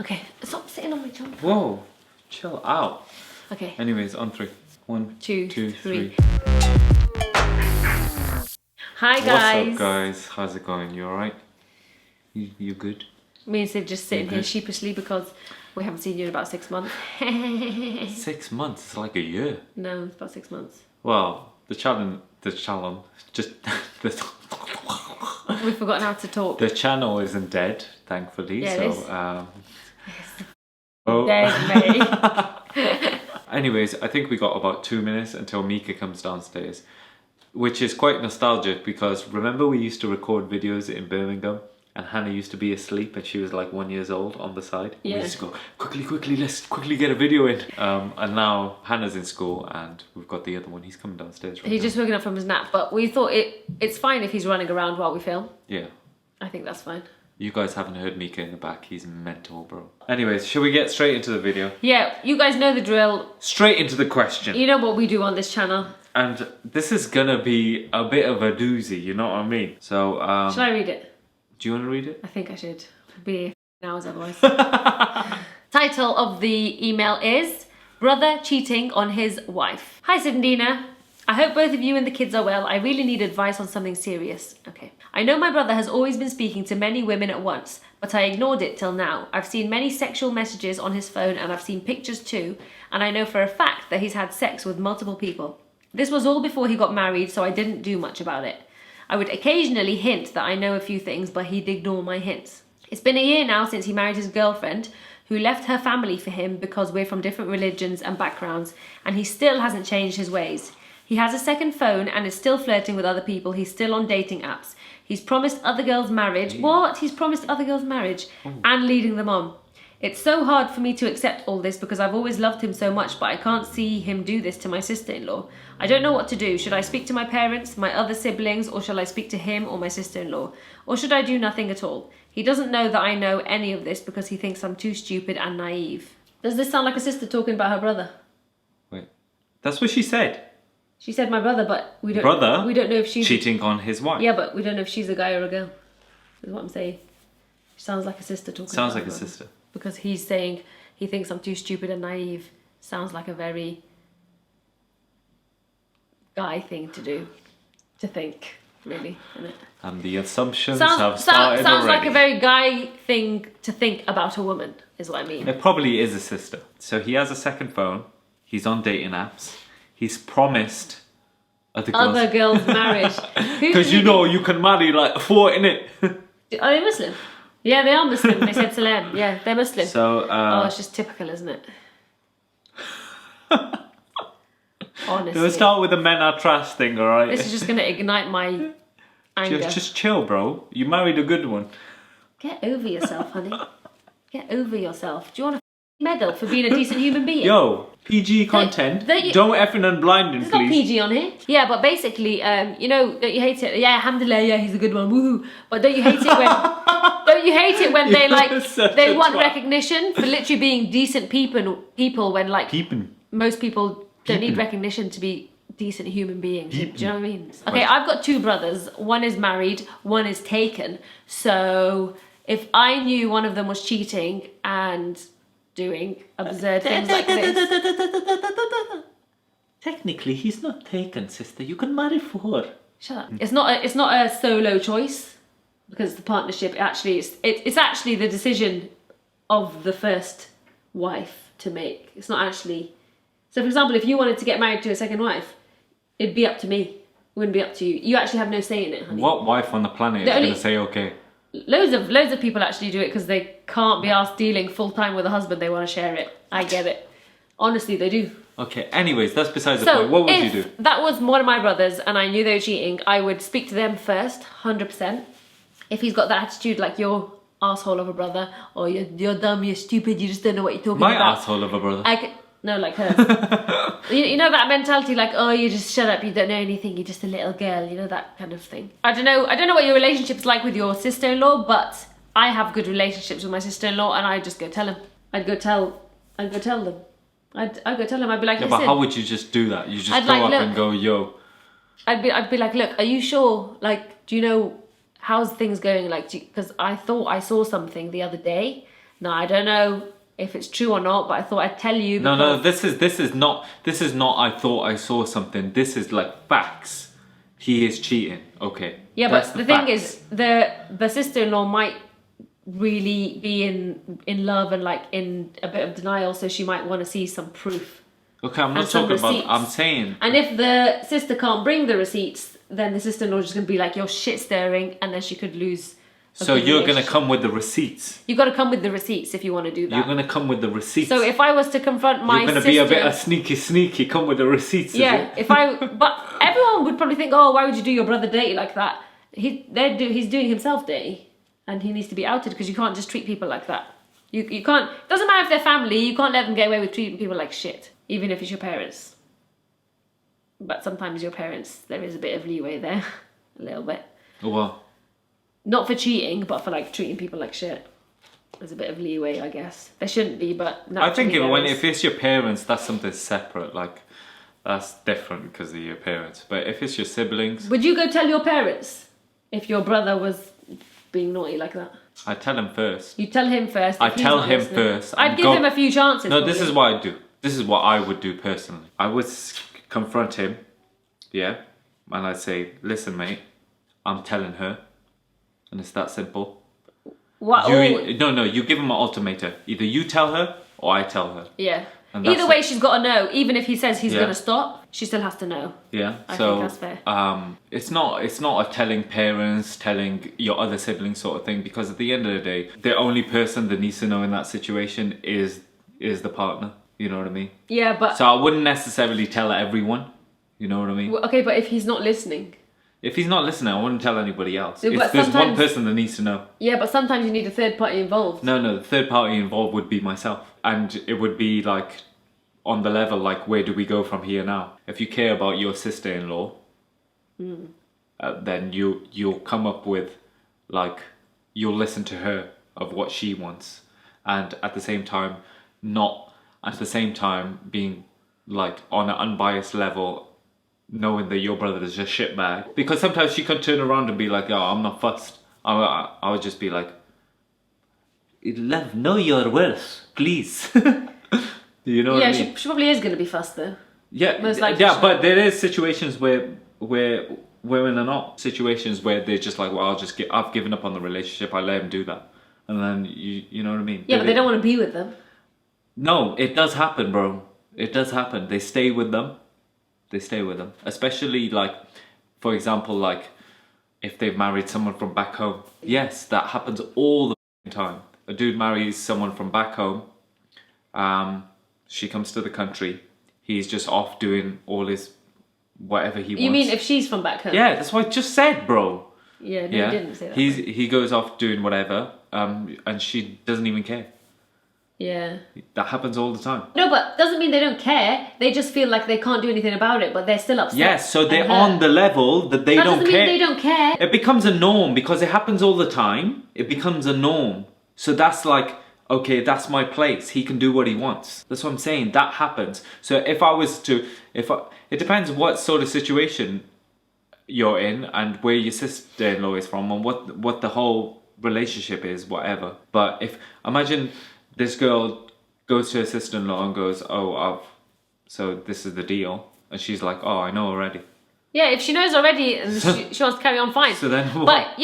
Okay, stop sitting on my jumper. Whoa, chill out. Okay. Anyways, on 3. 1, 2, 2, 3. 3. Hi guys. What's up, guys? How's it going? You alright? You good? Me and Sid just sitting You here good? sheepishly because we haven't seen you in about 6 months. 6 months? It's like a year. No, it's about 6 months. Well, the challenge, just We've forgotten how to talk. the channel isn't dead, thankfully. Yeah, so, it is. Oh. Dead, mate. Anyways, I think we got about 2 minutes until Mika comes downstairs, which is quite nostalgic because remember we used to record videos in Birmingham and Hannah used to be asleep and she was like 1 year old on the side. Yeah. We used to go, quickly, let's quickly get a video in. And now Hannah's in school and we've got the other one. He's coming downstairs right He's now. just woken up from his nap, but we thought it's fine if he's running around while we film. Yeah. I think that's fine. You guys haven't heard Mika in the back. He's mental, bro. Anyways, shall we get straight into the video? Yeah, you guys know the drill. Straight into the question. You know what we do on this channel. And this is gonna be a bit of a doozy, you know what I mean? So, Shall I read it? do you want to read it? I think I should. Be hours otherwise. Title of the email is Brother Cheating on His Wife. Hi Sid and Dina. I hope both of you and the kids are well. I really need advice on something serious. Okay. I know my brother has always been speaking to many women at once, but I ignored it till now. I've seen many sexual messages on his phone and I've seen pictures too, and I know for a fact that he's had sex with multiple people. This was all before he got married, so I didn't do much about it. I would occasionally hint that I know a few things, but he'd ignore my hints. It's been a year now since he married his girlfriend, who left her family for him because we're from different religions and backgrounds, and he still hasn't changed his ways. He has a second phone and is still flirting with other people. He's still on dating apps. He's promised other girls marriage. What? He's promised other girls marriage and leading them on. It's so hard for me to accept all this because I've always loved him so much, but I can't see him do this to my sister-in-law. I don't know what to do. Should I speak to my parents, my other siblings, or shall I speak to him or my sister-in-law? Or should I do nothing at all? He doesn't know that I know any of this because he thinks I'm too stupid and naive. Does this sound like a sister talking about her brother? Wait, that's what she said. She said my brother, but we don't. Brother? We don't know if she's cheating on his wife. Yeah, but we don't know if she's a guy or a girl. Is what I'm saying. Sounds like a sister talking. Sounds about like her a brother. sister. Because he's saying he thinks I'm too stupid and naive. Sounds like a very guy thing to do, to think, really, isn't it? And the assumptions have started sounds already. like a very guy thing to think about a woman, is what I mean. It probably is a sister. So he has a second phone. He's on dating apps. He's promised Other girls' marriage. Because you know you can marry like 4, innit? Are they Muslim? Yeah, they are Muslim. They said salam. Yeah, they're Muslim. So, oh, it's just typical, isn't it? Honestly. Let's start with the men are trash thing, alright? This is just going to ignite my anger. Just chill, bro. You married a good one. Get over yourself, honey. Get over yourself. Do you want a medal for being a decent human being? Yo, PG content. Don't effing unblind him, There's not please. PG on here. Yeah, but basically, you know, don't you hate it? Yeah, alhamdulillah, yeah, he's a good one, woohoo. But don't you hate it when... Don't you hate it when they like they want recognition for literally being decent people when like most people don't need recognition to be decent human beings. Do you know what I mean? Okay, I've got 2 brothers. One is married, one is taken. So if I knew one of them was cheating and doing absurd things like this, technically he's not taken, sister. You can marry 4. Shut up. It's not a solo choice. Because the partnership actually it's actually the decision of the first wife to make. It's not actually. So for example, if you wanted to get married to a second wife, it'd be up to me. It wouldn't be up to you. You actually have no say in it, honey. What wife on the planet is going to say okay? Loads of people actually do it because they can't be asked dealing full time with a husband. They want to share it. I get it. Honestly, they do. Okay. Anyways, that's besides the point. What would you do? If that was one of my brothers and I knew they were cheating, I would speak to them first, 100%. If he's got that attitude like you're asshole of a brother, or you're dumb, you're stupid, you just don't know what you're talking about. My asshole of a brother. No, like hers. you know that mentality, like, oh, you just shut up, you don't know anything, you're just a little girl, you know, that kind of thing. I don't know what your relationship's like with your sister-in-law, but I have good relationships with my sister-in-law, and I just go tell him. I'd go tell them. I'd go tell him. I'd be like, yeah, listen. but how would you just do that? You just go up and go, yo. I'd be like, look, are you sure? Like, do you know how's things going? Like, because I thought I saw something the other day No, I don't know if it's true or not, but I thought I'd tell you. No, this is not I thought I saw something. This is like facts. He is cheating. Okay. Yeah, That's but the thing facts. is, the sister-in-law might really be in love and like in a bit of denial, so she might want to see some proof. Okay, I'm not and some talking about. receipts. I'm saying. And if the sister can't bring the receipts, then the sister-in-law is just gonna be like, you're shit stirring, and then she could lose. So you're gonna come with the receipts. You got to come with the receipts if you want to do that. You're gonna come with the receipts. So if I was to confront my you're gonna sister, be a bit of sneaky. Come with the receipts. yeah. But everyone would probably think, oh, why would you do your brother dirty like that? He's doing himself dirty, and he needs to be outed because you can't just treat people like that. You can't. Doesn't matter if they're family. You can't let them get away with treating people like shit, even if it's your parents. But sometimes your parents, there is a bit of leeway there, a little bit. Well. Not for cheating, but for like treating people like shit. There's a bit of leeway, I guess. There shouldn't be, but I think naturally if it's your parents, that's something separate. Like that's different because of your parents. But if it's your siblings, would you go tell your parents if your brother was being naughty like that? I tell him first. You tell him first. I tell him first. I'd give him a few chances. No, probably. this is what I do. This is what I would do personally. I would confront him, yeah, and I'd say, "Listen, mate, I'm telling her." And it's that simple. What? No, you give him an ultimatum. Either you tell her or I tell her. Yeah. And Either way, she's got to know. Even if he says he's Yeah. going to stop, she still has to know. Yeah. I so think that's fair. it's not a telling parents, telling your other siblings sort of thing. Because at the end of the day, the only person that needs to know in that situation is the partner. You know what I mean? Yeah, but So I wouldn't necessarily tell everyone. You know what I mean? okay, but if he's not listening. If he's not listening, I wouldn't tell anybody else. Yeah, but There's one sometimes- person that needs to know. Yeah, but sometimes you need a third party involved. No, the third party involved would be myself. And it would be like on the level, like where do we go from here now? If you care about your sister-in-law, then you'll come up with like, you'll listen to her of what she wants. And at the same time, being like on an unbiased level, knowing that your brother is just shitbag. Because sometimes she could turn around and be like, oh, I'm not fussed. I would just be like, love, know your worth, please. You know what I mean? Yeah, she probably is going to be fussed though. Yeah, Most likely yeah, she but there is situations where women are not. Situations where they're just like, well, I've given up on the relationship, I let him do that. And then, you know what I mean? Yeah, but they don't want to be with them. No, it does happen, bro. It does happen. They stay with them. Especially like, for example, like if they've married someone from back home. Yes, that happens all the time. A dude marries someone from back home. She comes to the country. He's just off doing all his whatever he wants. You mean if she's from back home? Yeah, that's what I just said, bro. Yeah, no, you didn't say that. He goes off doing whatever, and she doesn't even care. Yeah. That happens all the time. No, but doesn't mean they don't care. They just feel like they can't do anything about it, but they're still upset. Yes, so they're and on hurt. the level that they That don't doesn't care. mean they don't care. It becomes a norm because it happens all the time. It becomes a norm. So that's like, okay, that's my place. He can do what he wants. That's what I'm saying. That happens. So it depends what sort of situation you're in and where your sister-in-law is from and what the whole relationship is, whatever. But imagine this girl goes to her sister-in-law and goes, so this is the deal. And she's like, oh, I know already. Yeah, if she knows already and she wants to carry on, fine. So then what? But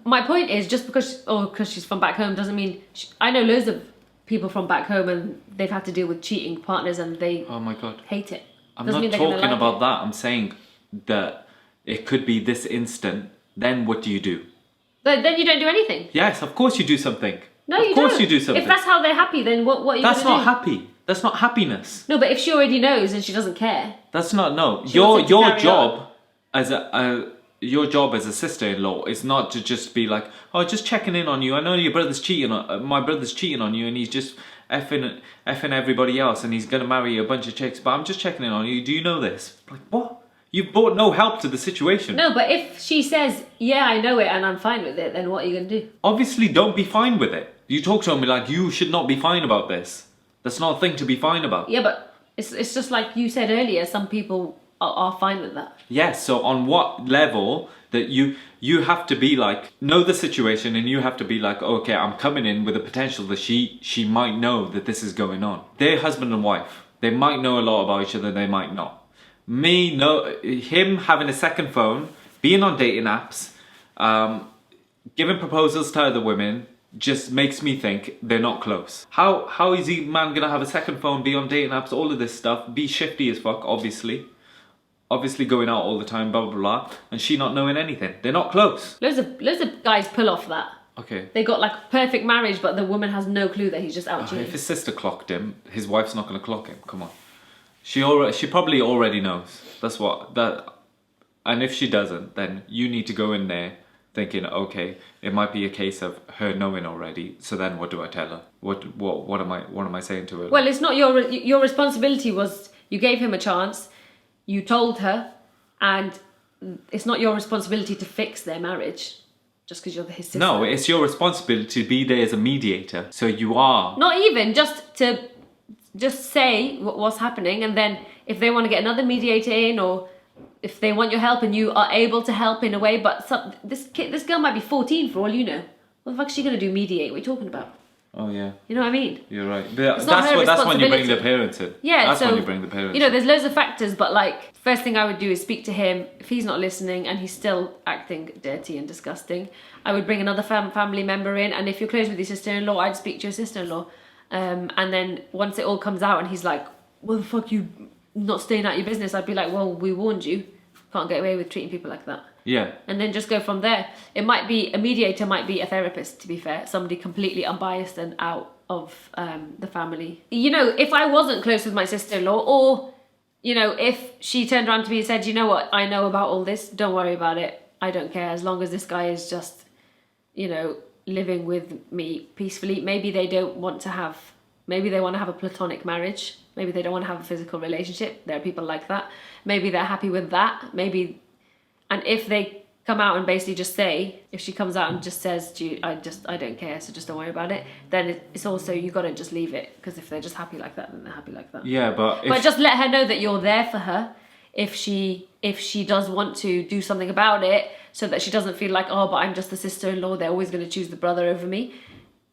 my point is, just because she's from back home doesn't mean... I know loads of people from back home and they've had to deal with cheating partners and they Oh my God. hate it. I'm Doesn't not mean they're gonna talking like about it. that. I'm saying that it could be this instant. Then what do you do? Then you don't do anything. Yes, of course you do something. No, of you course don't. you do something. If that's how they're happy, then what are you That's gonna not happy. That's not happiness. No, but if she already knows and she doesn't care... That's not no. She wants Your it to carry job as a sister-in-law is not to just be like, oh, just checking in on you. I know your brother's cheating on my brother's cheating on you, and he's just effing everybody else, and he's gonna marry a bunch of chicks. But I'm just checking in on you. Do you know this? Like what? You've brought no help to the situation. No, but if she says, yeah, I know it and I'm fine with it, then what are you going to do? Obviously, don't be fine with it. You talk to him like, you should not be fine about this. That's not a thing to be fine about. Yeah, but it's just like you said earlier, some people are fine with that. Yes, so on what level That you have to be like, know the situation, and you have to be like, okay, I'm coming in with the potential that she might know that this is going on. They're husband and wife. They might know a lot about each other, they might not. Him having a second phone, being on dating apps, giving proposals to other women, just makes me think they're not close. How is he man gonna have a second phone, be on dating apps, all of this stuff, be shifty as fuck, obviously going out all the time, blah blah blah, and she not knowing anything? They're not close. Loads of guys pull off that. Okay. They got like perfect marriage, but the woman has no clue that he's just out cheating. If his sister clocked him, his wife's not gonna clock him. Come on. She probably already knows. And if she doesn't, then you need to go in there thinking, okay, it might be a case of her knowing already. So then, what do I tell her? What am I saying to her? Well, it's not your responsibility. Was you gave him a chance, you told her, and it's not your responsibility to fix their marriage just because you're his sister. No, it's your responsibility to be there as a mediator. So you are not even just say what's happening, and then if they want to get another mediator in, or if they want your help and you are able to help in a way, but this girl might be 14 for all you know. What the fuck is she going to do, mediate? What are you talking about? Oh yeah. You know what I mean? You're right. That's when you bring the parents in. Yeah, that's so, when you bring the parents in. You know, there's loads of factors, but like, first thing I would do is speak to him. If he's not listening and he's still acting dirty and disgusting, I would bring another family member in, and if you're close with your sister-in-law, I'd speak to your sister-in-law. And then once it all comes out and he's like, well, the fuck, you not staying out your business, I'd be like, well, we warned you. Can't get away with treating people like that. Yeah. And then just go from there. It might be a mediator, might be a therapist, to be fair. Somebody completely unbiased and out of the family. You know, if I wasn't close with my sister-in-law, or, you know, if she turned around to me and said, you know what, I know about all this, don't worry about it. I don't care. As long as this guy is just, you know, living with me peacefully. Maybe they want to have a platonic marriage. Maybe they don't want to have a physical relationship. There are people like that. Maybe they're happy with that. And if they come out and basically just say, if she comes out and just says to you, I don't care, so just don't worry about it, then it's also, you got to just leave it, because if they're just happy like that, then they're happy like that. Yeah, but just let her know that you're there for her if she does want to do something about it, so that she doesn't feel like, oh, but I'm just the sister-in-law, they're always going to choose the brother over me.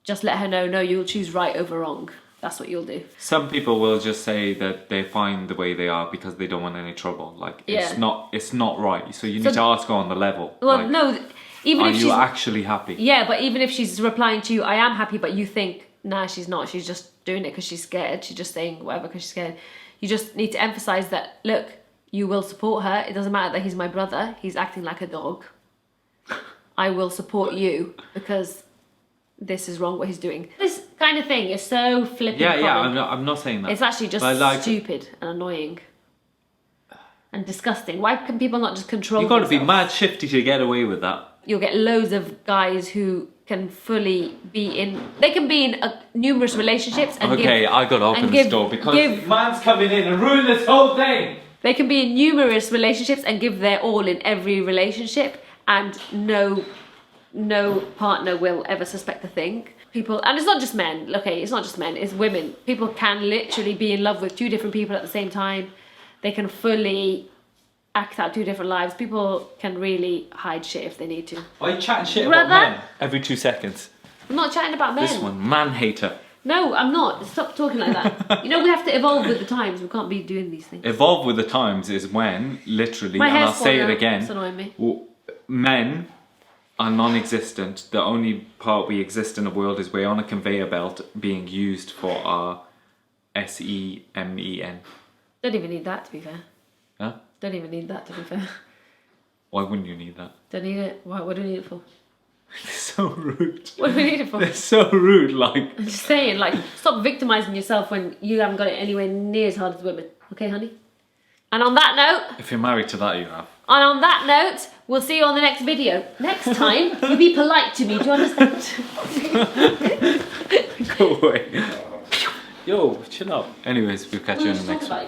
Just let her know, no, you'll choose right over wrong. That's what you'll do. Some people will just say that they're fine the way they are because they don't want any trouble. Like, it's not right. So you need to ask her on the level. Well, like, no, even if she's... Are you actually happy? Yeah, but even if she's replying to you, I am happy, but you think, nah, she's not. She's just doing it because she's scared. She's just saying whatever because she's scared. You just need to emphasise that, look, you will support her. It doesn't matter that he's my brother. He's acting like a dog. I will support you because this is wrong what he's doing. This kind of thing is so flippant. Yeah, I'm not saying that. It's actually just stupid and annoying and disgusting. Why can people not just control You've got to themselves? be mad shifty to get away with that. You'll get loads of guys who can fully be in... They can be in numerous relationships and I got to open this door because man's coming in and ruin this whole thing. They can be in numerous relationships and give their all in every relationship, and no partner will ever suspect a thing. People, and it's not just men, okay, it's not just men, it's women. People can literally be in love with two different people at the same time. They can fully act out two different lives. People can really hide shit if they need to. Why are you chatting shit about men every 2 seconds? I'm not chatting about men. This one, man hater. No, I'm not. Stop talking like that. You know, we have to evolve with the times. We can't be doing these things. Evolve with the times is when, literally, and I'll say it again, it's annoying me. Men are non-existent. The only part we exist in the world is we're on a conveyor belt being used for our SEMEN. Don't even need that, to be fair. Huh? Don't even need that, to be fair. Why wouldn't you need that? Don't need it. Why? What do we need it for? They're so rude. What do we need it for? They're so rude, like... I'm just saying, like, stop victimising yourself when you haven't got it anywhere near as hard as women. Okay, honey? And on that note... If you're married to that, you have. And on that note, we'll see you on the next video. Next time, you be polite to me, do you understand? Go away. Yo, chill out. Anyways, we'll catch you in the next one.